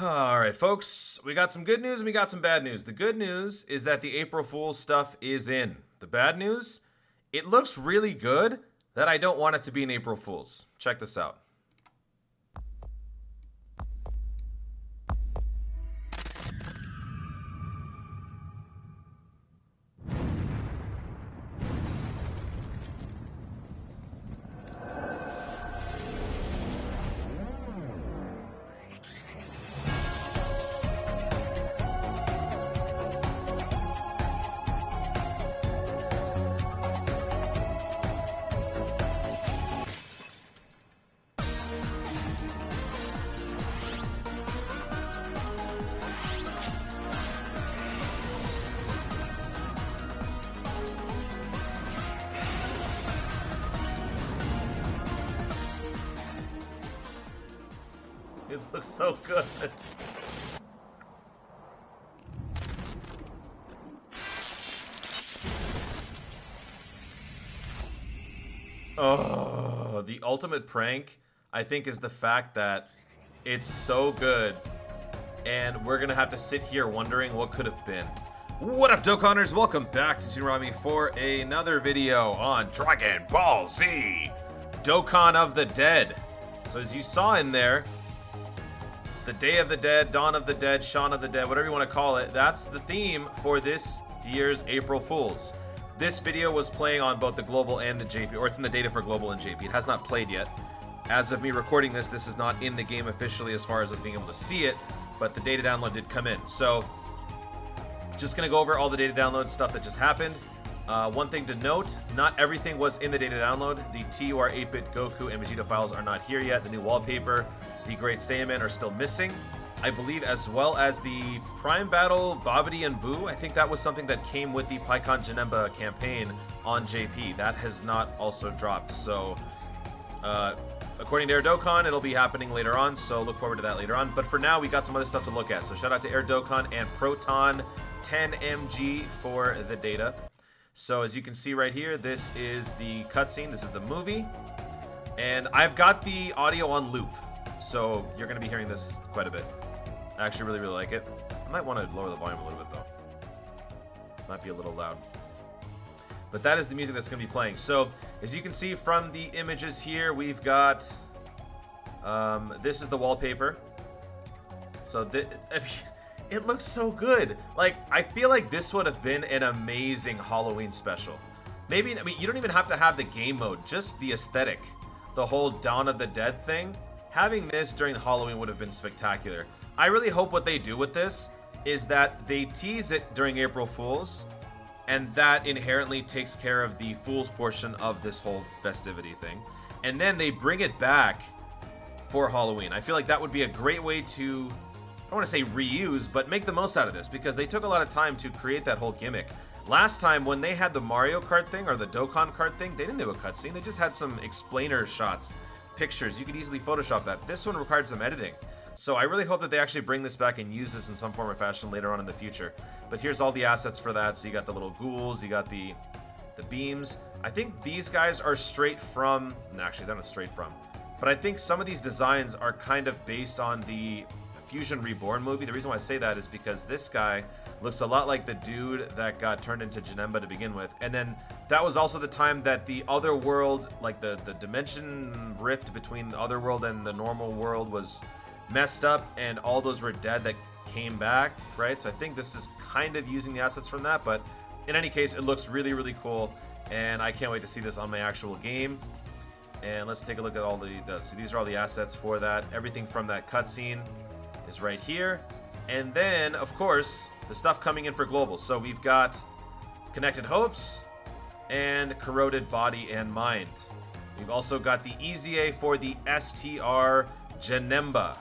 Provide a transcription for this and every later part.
All right, folks, we got some good news and we got some bad news. The good news is that the April Fool's stuff is in. The bad news, it looks really good that I don't want it to be an April Fool's. Check this out. It looks so good. Oh, the ultimate prank, I think, is the fact that it's so good, and we're gonna have to sit here wondering what could have been. What up, Dokkanners? Welcome back to Tsunami for another video on Dragon Ball Z Dokkan of the Dead. So as you saw in there, the Day of the Dead, Dawn of the Dead, Shaun of the Dead, whatever you want to call it, that's the theme for this year's April Fools. This video was playing on both the global and the JP, or it's in the data for global and JP. It has not played yet. As of me recording this, this is not in the game officially as far as us being able to see it, but the data download did come in. So, just going to go over all the data download stuff that just happened. One thing to note, not everything was in the data download. The TUR 8-bit Goku and Vegeta files are not here yet. The new wallpaper, the Great Saiyaman are still missing, I believe, as well as the Prime Battle Babidi and Boo. I think that was something that came with the Pikkon Janemba campaign on JP. That has not also dropped. So, according to Air Dokkan, it'll be happening later on, so look forward to that later on. But for now, we got some other stuff to look at. So shout out to Air Dokkan and Proton 10MG for the data. So as you can see right here, this is the cutscene. This is the movie. And I've got the audio on loop, so you're going to be hearing this quite a bit. I actually really, really like it. I might want to lower the volume a little bit, though. Might be a little loud. But that is the music that's going to be playing. So, as you can see from the images here, we've got... this is the wallpaper. So, it looks so good. Like, I feel like this would have been an amazing Halloween special. Maybe, I mean, you don't even have to have the game mode, just the aesthetic. The whole Dawn of the Dead thing. Having this during Halloween would have been spectacular. I really hope what they do with this is that they tease it during April Fools, and that inherently takes care of the Fools portion of this whole festivity thing. And then they bring it back for Halloween. I feel like that would be a great way to, I don't want to say reuse, but make the most out of this, because they took a lot of time to create that whole gimmick. Last time, when they had the Mario Kart thing, or the Dokkan Kart thing, they didn't do a cutscene. They just had some explainer shots, pictures. You could easily Photoshop that. This one required some editing. So I really hope that they actually bring this back and use this in some form or fashion later on in the future. But here's all the assets for that. So you got the little ghouls, you got the beams. I think these guys are straight from... No, actually, they're not straight from. But I think some of these designs are kind of based on the Fusion Reborn movie. The reason why I say that is because this guy looks a lot like the dude that got turned into Janemba to begin with. And then that was also the time that the other world, like the dimension rift between the other world and the normal world was messed up, and all those were dead that came back, right? So I think this is kind of using the assets from that, but in any case, it looks really, really cool, and I can't wait to see this on my actual game. And let's take a look at all so these are all the assets for that. Everything from that cutscene is right here. And then, of course, the stuff coming in for global. So we've got Connected Hopes and Corroded Body and Mind. We've also got the EZA for the STR Janemba.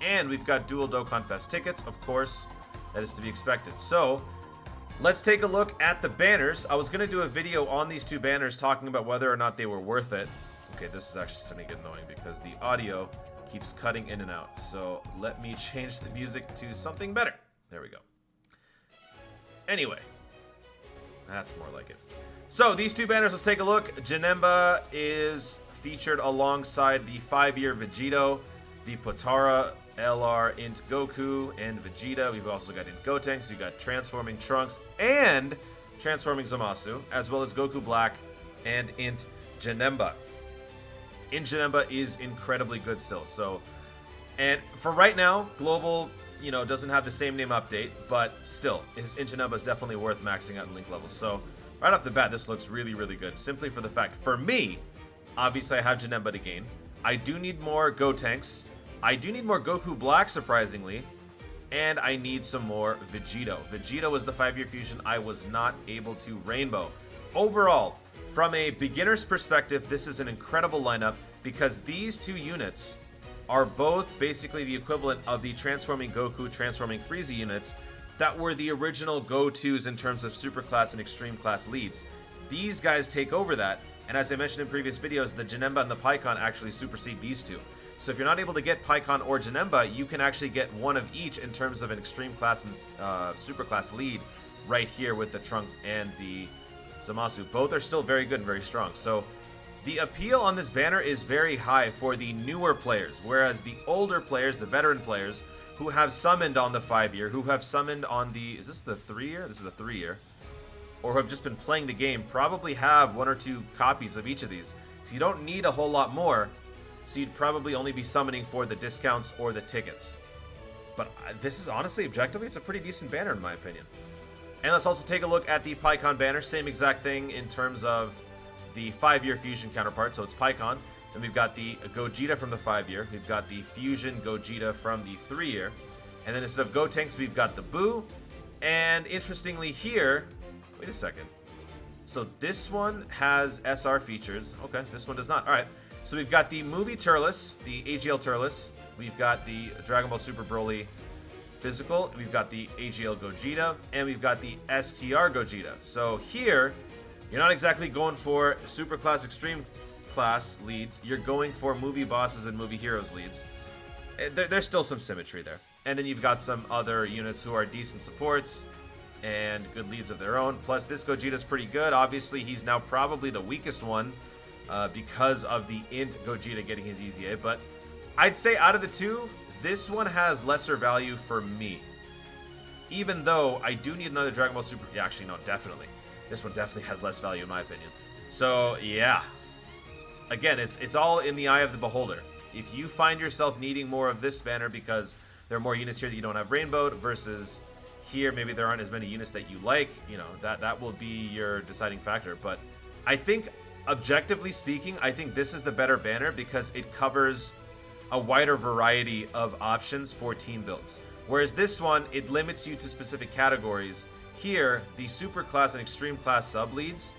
And we've got dual Dokkan Fest tickets, of course. That is to be expected. So, let's take a look at the banners. I was going to do a video on these two banners talking about whether or not they were worth it. Okay, this is actually starting to get annoying because the audio keeps cutting in and out. So, let me change the music to something better. There we go. Anyway, that's more like it. So, these two banners, let's take a look. Janemba is featured alongside the 5-year Vegito. the Potara, LR, Int Goku, and Vegeta. We've also got Int Gotenks, we've got Transforming Trunks, and Transforming Zamasu, as well as Goku Black and Int Janemba. Int Janemba is incredibly good still. So, and for right now, Global, doesn't have the same name update, but still, his Int Janemba is definitely worth maxing out in link levels. So, right off the bat, this looks really, really good. Simply for the fact, for me, obviously I have Janemba to gain. I do need more Gotenks. I do need more Goku Black, surprisingly. And I need some more Vegito. Vegito was the 5-year fusion I was not able to rainbow. Overall, from a beginner's perspective, this is an incredible lineup because these two units are both basically the equivalent of the Transforming Goku, Transforming Frieza units that were the original go-tos in terms of Super Class and Extreme Class leads. These guys take over that, and as I mentioned in previous videos, the Janemba and the Pikkon actually supersede these two. So if you're not able to get Pikkon or Janemba, you can actually get one of each in terms of an Extreme Class and Super Class lead right here with the Trunks and the Zamasu. Both are still very good and very strong. So the appeal on this banner is very high for the newer players, whereas the older players, the veteran players, who have summoned on the 5-year, who have summoned on the, is this the 3-year? This is the 3-year. Or who have just been playing the game, probably have 1 or 2 copies of each of these. So you don't need a whole lot more. So you'd probably only be summoning for the discounts or the tickets. But this is honestly, objectively, it's a pretty decent banner in my opinion. And let's also take a look at the Pikkon banner. Same exact thing in terms of the 5-year fusion counterpart. So it's Pikkon. Then we've got the Gogeta from the 5-year. We've got the Fusion Gogeta from the 3-year. And then instead of Gotenks, we've got the Buu. And interestingly here, wait a second. So this one has SR features. Okay, this one does not. All right. So we've got the movie Turles, the AGL Turles. We've got the Dragon Ball Super Broly physical. We've got the AGL Gogeta, and we've got the STR Gogeta. So here, you're not exactly going for Super Class, Extreme Class leads. You're going for movie bosses and movie heroes leads. There's still some symmetry there. And then you've got some other units who are decent supports and good leads of their own. Plus, this Gogeta's pretty good. Obviously, he's now probably the weakest one. Because of the Int Gogeta getting his EZA, but I'd say out of the two, this one has lesser value for me. Even though I do need another Dragon Ball Super... Yeah, actually, no, definitely. This one definitely has less value in my opinion. So, yeah. Again, it's all in the eye of the beholder. If you find yourself needing more of this banner because there are more units here that you don't have rainbowed versus here, maybe there aren't as many units that you like, that will be your deciding factor. But I think... objectively speaking, I think this is the better banner because it covers a wider variety of options for team builds. Whereas this one, it limits you to specific categories. Here, the Super Class and Extreme Class sub-leads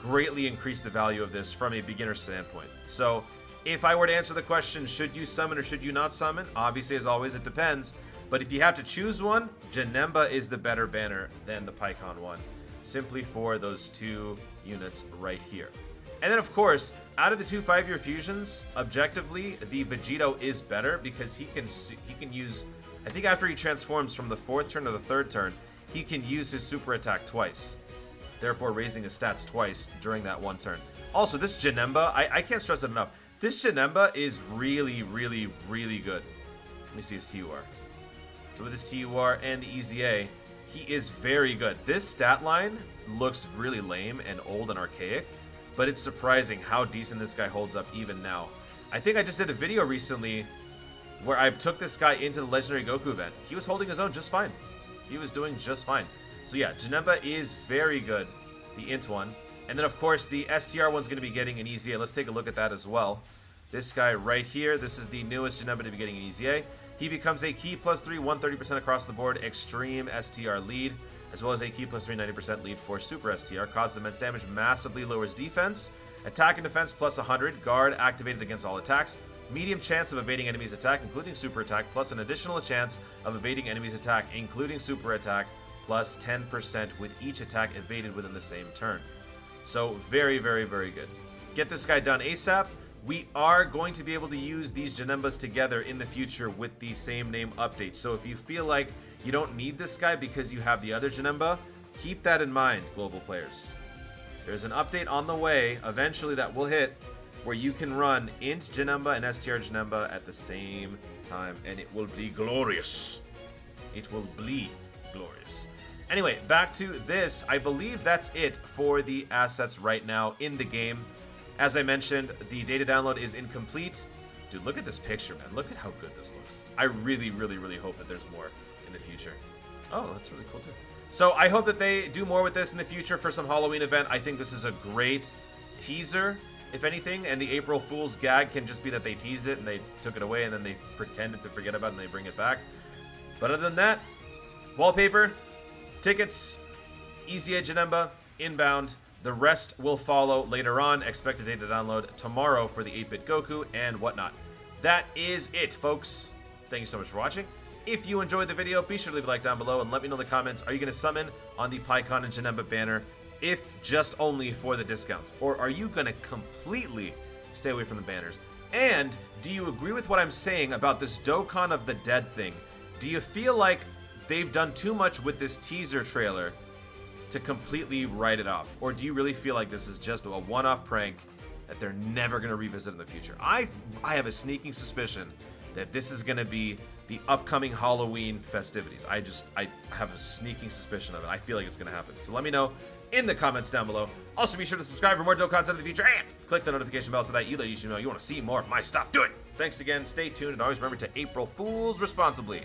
greatly increase the value of this from a beginner standpoint. So, if I were to answer the question, should you summon or should you not summon? Obviously, as always, it depends. But if you have to choose one, Janemba is the better banner than the Pikkon one. Simply for those two units right here. And then of course, out of the two 5-year fusions, objectively, the Vegito is better because he can use, I think after he transforms from the 4th turn to the 3rd turn, he can use his super attack twice, therefore raising his stats twice during that one turn. Also, this Janemba, I can't stress it enough. This Janemba is really, really, really good. Let me see his TUR. So with his TUR and the EZA, he is very good. This stat line looks really lame and old and archaic, but it's surprising how decent this guy holds up even now. I think I just did a video recently where I took this guy into the Legendary Goku event. He was holding his own just fine. He was doing just fine. So yeah, Janemba is very good, the Int one. And then of course the STR one's going to be getting an EZA. Let's take a look at that as well. This guy right here, this is the newest Janemba to be getting an EZA. He becomes a Ki +3, 130% across the board, Extreme STR lead, as well as a Ki +3, 90% lead for Super STR. Causes immense damage, massively lowers defense. Attack and defense +100, guard activated against all attacks. Medium chance of evading enemies' attack, including super attack, plus an additional chance of evading enemies' attack, including super attack, plus 10% with each attack evaded within the same turn. So very, very, very good. Get this guy done ASAP. We are going to be able to use these Janembas together in the future with the same name update. So if you feel like you don't need this guy because you have the other Janemba, keep that in mind, global players. There's an update on the way eventually that will hit where you can run int Janemba and STR Janemba at the same time, and it will be glorious. It will be glorious. Anyway, back to this. I believe that's it for the assets right now in the game. As I mentioned, the data download is incomplete. Dude, look at this picture, man. Look at how good this looks. I really, really, really hope that there's more in the future. Oh, that's really cool too. So I hope that they do more with this in the future for some Halloween event. I think this is a great teaser, if anything, and the April Fool's gag can just be that they tease it and they took it away and then they pretended to forget about it and they bring it back. But other than that, wallpaper, tickets, EZA Janemba, inbound. The rest will follow later on. Expected data download tomorrow for the 8-bit Goku and whatnot. That is it, folks. Thank you so much for watching. If you enjoyed the video, be sure to leave a like down below and let me know in the comments. Are you going to summon on the PyCon and Janemba banner, if just only for the discounts? Or are you going to completely stay away from the banners? And do you agree with what I'm saying about this Dokkan of the Dead thing? Do you feel like they've done too much with this teaser trailer to completely write it off? Or do you really feel like this is just a one-off prank that they're never going to revisit in the future? I have a sneaking suspicion that this is going to be the upcoming Halloween festivities. I have a sneaking suspicion of it. I feel like it's going to happen. So let me know in the comments down below. Also, be sure to subscribe for more Dokkan content in the future and click the notification bell so that you let YouTube know you want to see more of my stuff. Do it! Thanks again. Stay tuned and always remember to April Fools responsibly.